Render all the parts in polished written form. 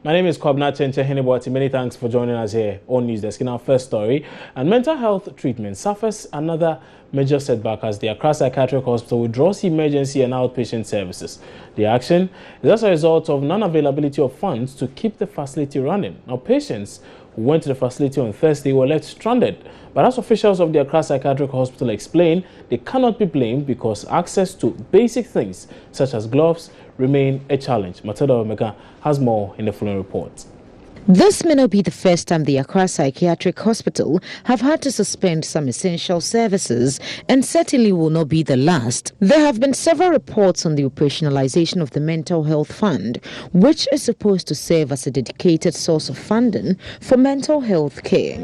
My name is Kwabna Chenche Heneboti. Many thanks for joining us here on News Desk. In our first story, and mental health treatment suffers another major setback as the Accra Psychiatric Hospital withdraws emergency and outpatient services. The action is as a result of non-availability of funds to keep the facility running. Now, patients who went to the facility on Thursday were left stranded. But as officials of the Accra Psychiatric Hospital explain, they cannot be blamed because access to basic things such as gloves remain a challenge. Matilda Omega has more in the following report. This may not be the first time the Accra Psychiatric Hospital have had to suspend some essential services, and certainly will not be the last. There have been several reports on the operationalization of the Mental Health Fund, which is supposed to serve as a dedicated source of funding for mental health care.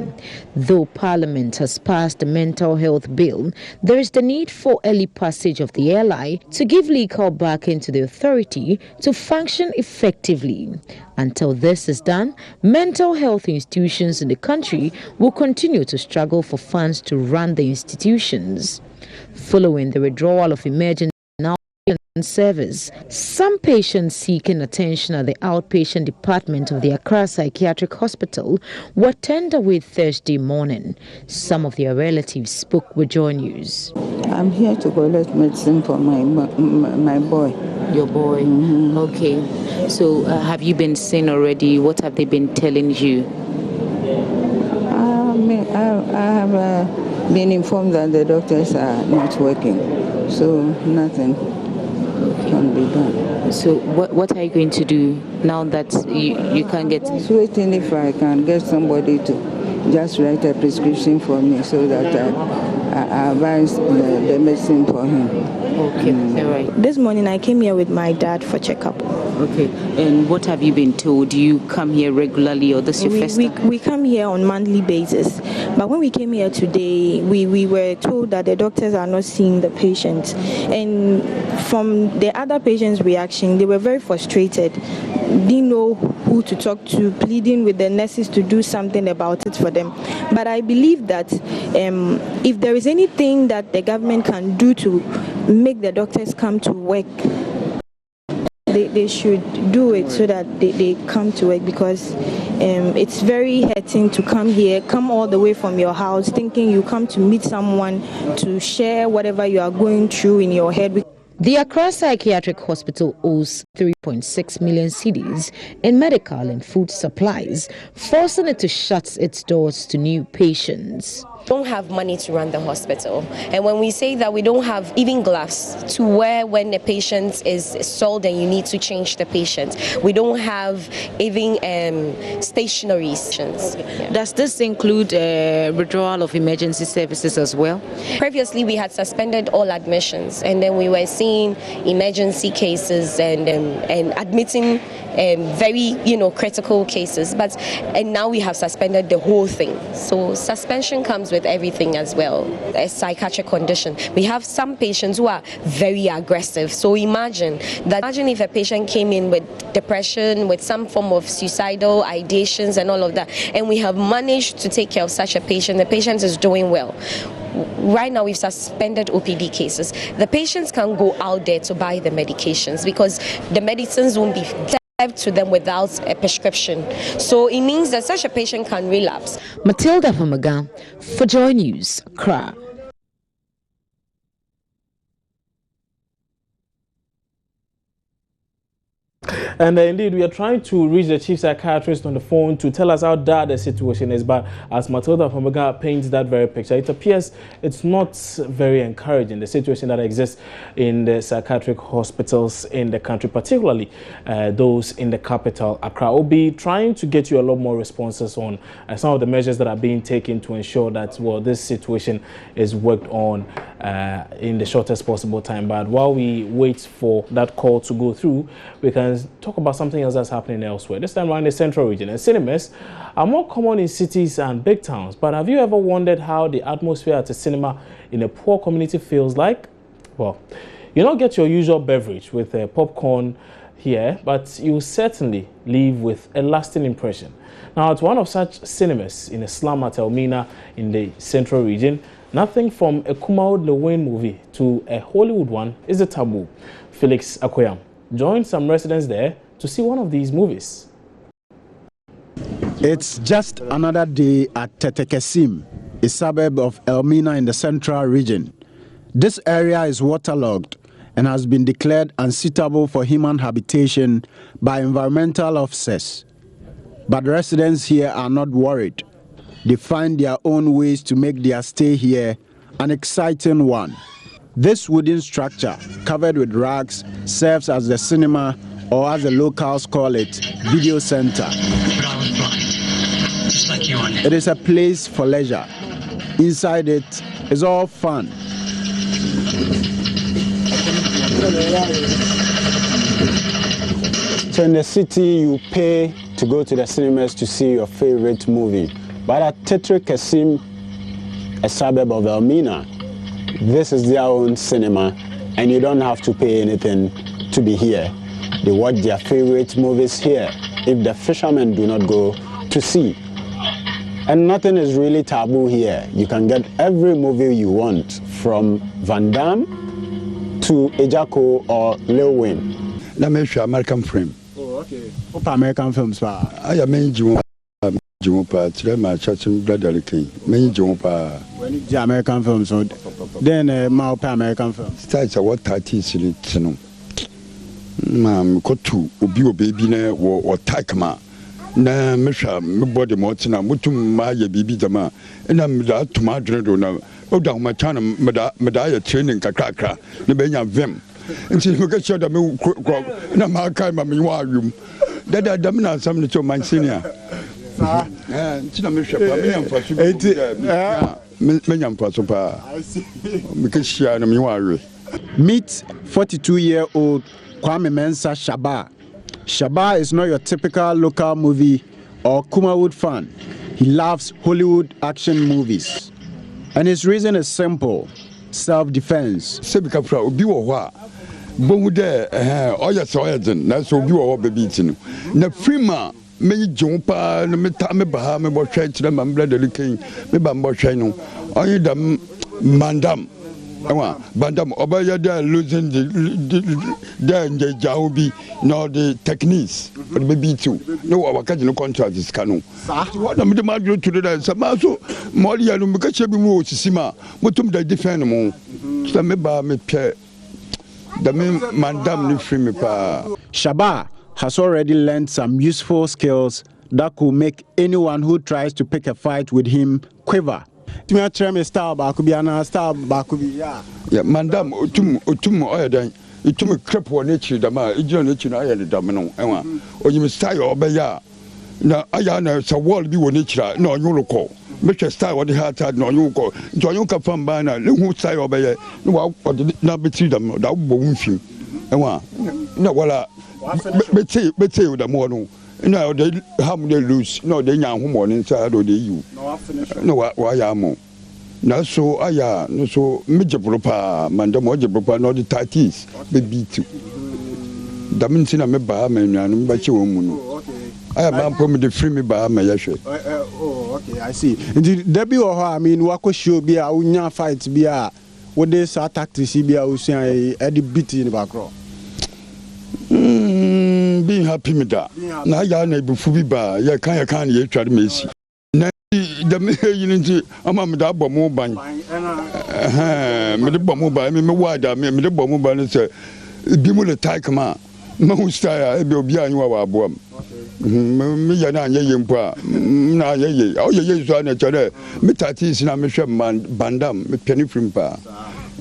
Though Parliament has passed the Mental Health Bill, there is the need for early passage of the LI to give legal backing to the authority to function effectively. Until this is done, mental health institutions in the country will continue to struggle for funds to run the institutions. Following the withdrawal of emergency service, some patients seeking attention at the outpatient department of the Accra Psychiatric Hospital were turned away Thursday morning. Some of their relatives spoke with Joy News. I'm here to collect medicine for my boy. Your boy? Mm-hmm. Okay. So have you been seen already? What have they been telling you? I have been informed that the doctors are not working, so nothing can be done. So what are you going to do now that you can't get... I'm just waiting if I can get somebody to just write a prescription for me so that I advise the medicine for him. Okay, all right. This morning I came here with my dad for checkup. Okay, and what have you been told? Do you come here regularly, or this your first time? We come here on monthly basis, but when we came here today, we were told that the doctors are not seeing the patients, and from the other patients' reaction, they were very frustrated, didn't know who to talk to, pleading with the nurses to do something about it for them. But I believe that if there is anything that the government can do to make the doctors come to work, they should do it so that they come to work, because it's very hurting to come here, come all the way from your house, thinking you come to meet someone to share whatever you are going through in your head. The Accra Psychiatric Hospital owes 3.6 million cedis in medical and food supplies, forcing it to shut its doors to new patients. Don't have money to run the hospital, and when we say that we don't have even gloves to wear when the patient is sold and you need to change the patient, we don't have even stationaries. Yeah. Does this include withdrawal of emergency services as well? Previously we had suspended all admissions, and then we were seeing emergency cases and admitting very critical cases, and now we have suspended the whole thing. So suspension comes with everything as well. A psychiatric condition. We have some patients who are very aggressive. So imagine if a patient came in with depression, with some form of suicidal ideations and all of that, and we have managed to take care of such a patient. The patient is doing well. Right now we've suspended OPD cases. The patients can go out there to buy the medications because the medicines won't be to them without a prescription. So it means that such a patient can relapse. Matilda Omega for Joy News, Accra. And indeed, we are trying to reach the chief psychiatrist on the phone to tell us how dire the situation is. But as Matilda Omega paints that very picture, it appears it's not very encouraging, the situation that exists in the psychiatric hospitals in the country, particularly those in the capital, Accra. We'll be trying to get you a lot more responses on some of the measures that are being taken to ensure that, well, this situation is worked on in the shortest possible time. But while we wait for that call to go through, we can talk about something else that's happening elsewhere, this time around the central region. And cinemas are more common in cities and big towns, but have you ever wondered how the atmosphere at a cinema in a poor community feels like? Well, you don't get your usual beverage with popcorn here, but you certainly leave with a lasting impression. Now, at one of such cinemas in a slum at Elmina in the central region, Nothing from a Kumaud Lewin movie to a Hollywood one is a taboo. Felix Akoyam joined some residents there to see one of these movies. It's just another day at Tertekessim, a suburb of Elmina in the central region. This area is waterlogged and has been declared unsuitable for human habitation by environmental officers. But residents here are not worried. They find their own ways to make their stay here an exciting one. This wooden structure, covered with rags, serves as the cinema, or as the locals call it, video center. It is a place for leisure. Inside it is all fun. So in the city, you pay to go to the cinemas to see your favorite movie. But at Tertekessim, a suburb of Elmina, this is their own cinema, and you don't have to pay anything to be here. They watch their favorite movies here if the fishermen do not go to sea. And nothing is really taboo here. You can get every movie you want, from Van Damme to Ejako or Lil Wayne. Na me hwɛ American film. Oh, okay. What American films pa? Aya me jiwo pa tire ma chachim brother king. Me jiwo pa. When the American films so then ma pa American films. Start what 30 sili tino. Ma me ko tu obi na wo take ma. Na me hwɛ me body mo tina mutum ma ye bibi dama. Na me da tuma dre do na. O da ma chana me da ya training kakra. Ne be nya vem. Nti me ka sure da me na ma kai ma me wa awum da na sam ne to man senior nti na me hwe pa me nyamfa so me nyamfa so pa me ka sure na me wa awe. Meet 42-year-old Kwame Mensah Shaba. Shaba is not your typical local movie or Kumawood fan. He loves Hollywood action movies. And his reason is simple: self-defense. Sebika fra obi wo ho a bohu de oya so oya den na so obi wo baby tinu na frima me jon pa na me ta me ba me bo hwe kire ma mbla de likin me ba mbo hwe no oyi da mandam ewa bandam obaya de losing the njawo bi no the techniques for baby too no wa ka no contract is kanu what na me de ma do to the sama so mo ya no me ka che bi mu osisima motum da defend mo so me ba me pye. Shaba has already learned some useful skills that could make anyone who tries to pick a fight with him quiver. Yeah, mandam oyadan itum crep one echi dama ejino echi na ayele dam no enwa oyim style obeya na aya na sa wall bi one echi na onyulo make style what the heart had no you go join ka fam ba na hu style obeye na na beti dam da bo mfim enwa na wala beti da mo no na de ham de lose no de nya homo ni inside do de you no wa ya mo na so aya no so mejebro pa mandam ojebro pa no the 30s be beat da min tina me ba ma nnuanu ba che wo mu no aya ma prom de free me ba ma yehwe. Oh, okay, I see. There be I mean wako show bi a unya fight bi a wo de sa tactics bi a usia e di beat in background. Being happy me da na ya na ebufu bi ba ya kan ye tware mesi na da me yinti ama me da bɔ mo ban me de bɔ mo ban me wa da me de bɔ mo ban se bi mo le tai kama ma hu style e bi obi anyu wa aboam me ya na anye yempa na ye o ye so na chere me tatis na me hwɛ bandam me peni frimpa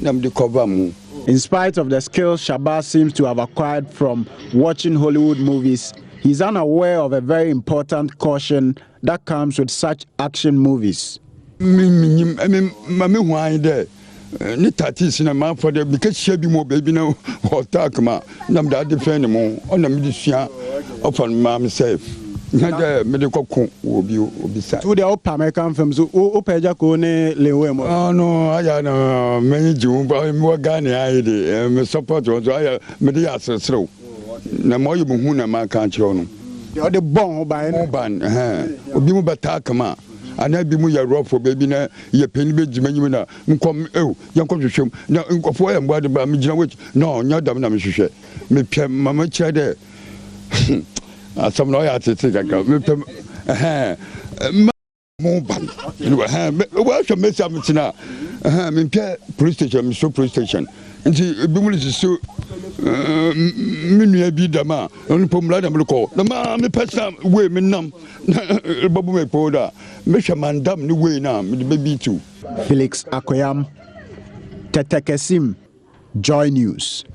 na me de cover mu. In spite of the skills Shaba seems to have acquired from watching Hollywood movies, he's unaware of a very important caution that comes with such action movies. Ni tatis na man for the because she be more baby now or talk ma nam da defend mo on na medicine of on myself na me de kokko obi sa to the American films o peja ko ne lewe mo no aya na me jiwu ba me Ghana ayi de me support so aya me de asesrew na mo yibu hu na ma kan che no the bon ban obi mu bata kama ana bi mu yɛ rough baby na yɛ peni be gyimanyim na nkom yankɔ hwehwem na nkɔfo yɛ mbɔ de ba me gyina wait no nya dam na me hwehwɛ me pɛ mama kyerɛ dɛ asam na ɔyɛ atete kaka me pɛ mo ban wa hwɛ me sam tina me pɛ police station me so police station nti bi mu so minua bi dama on pomla da mloko na ma me pesa we me nam babu me poda me hwe mandam ni we na me be bi tu. Felix Akoyam, Tertekessim, Joy News.